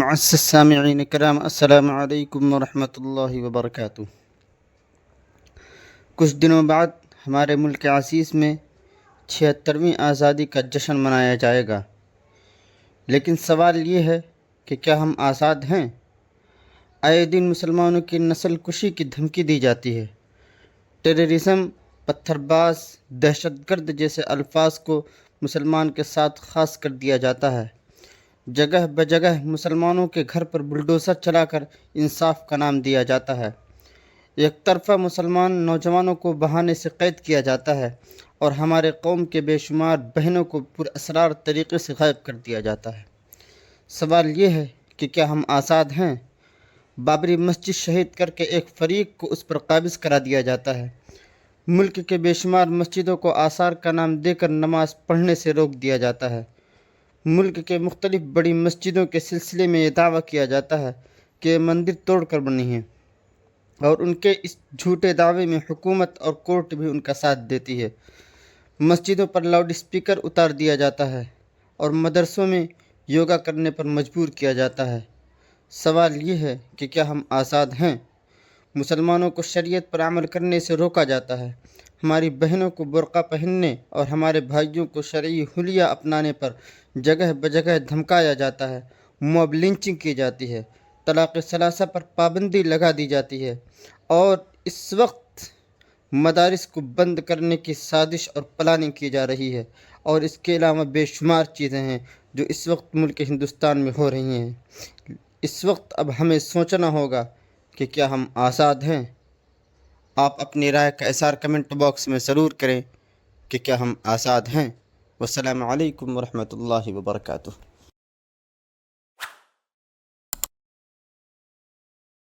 معزز سامعین کرام، السلام علیکم ورحمۃ اللہ وبرکاتہ۔ کچھ دنوں بعد ہمارے ملک عزیز میں 76ویں آزادی کا جشن منایا جائے گا، لیکن سوال یہ ہے کہ کیا ہم آزاد ہیں؟ آئے دن مسلمانوں کی نسل کشی کی دھمکی دی جاتی ہے۔ ٹیررزم، پتھر باز، دہشت گرد جیسے الفاظ کو مسلمان کے ساتھ خاص کر دیا جاتا ہے۔ جگہ بجگہ مسلمانوں کے گھر پر بلڈوزر چلا کر انصاف کا نام دیا جاتا ہے۔ ایک طرفہ مسلمان نوجوانوں کو بہانے سے قید کیا جاتا ہے اور ہمارے قوم کے بے شمار بہنوں کو پراسرار طریقے سے غائب کر دیا جاتا ہے۔ سوال یہ ہے کہ کیا ہم آزاد ہیں؟ بابری مسجد شہید کر کے ایک فریق کو اس پر قابض کرا دیا جاتا ہے۔ ملک کے بے شمار مسجدوں کو آثار کا نام دے کر نماز پڑھنے سے روک دیا جاتا ہے۔ ملک کے مختلف بڑی مسجدوں کے سلسلے میں یہ دعویٰ کیا جاتا ہے کہ یہ مندر توڑ کر بنی ہیں، اور ان کے اس جھوٹے دعوے میں حکومت اور کورٹ بھی ان کا ساتھ دیتی ہے۔ مسجدوں پر لاؤڈ اسپیکر اتار دیا جاتا ہے اور مدرسوں میں یوگا کرنے پر مجبور کیا جاتا ہے۔ سوال یہ ہے کہ کیا ہم آزاد ہیں؟ مسلمانوں کو شریعت پر عمل کرنے سے روکا جاتا ہے۔ ہماری بہنوں کو برقع پہننے اور ہمارے بھائیوں کو شرعی حلیہ اپنانے پر جگہ بجگہ دھمکایا جاتا ہے۔ موب لنچنگ کی جاتی ہے، طلاق ثلاثہ پر پابندی لگا دی جاتی ہے، اور اس وقت مدارس کو بند کرنے کی سازش اور پلاننگ کی جا رہی ہے، اور اس کے علاوہ بے شمار چیزیں ہیں جو اس وقت ملک ہندوستان میں ہو رہی ہیں۔ اس وقت اب ہمیں سوچنا ہوگا کہ کیا ہم آزاد ہیں؟ آپ اپنی رائے کا اظہار کمنٹ باکس میں ضرور کریں کہ کیا ہم آزاد ہیں۔ والسلام علیکم ورحمۃ اللہ وبرکاتہ۔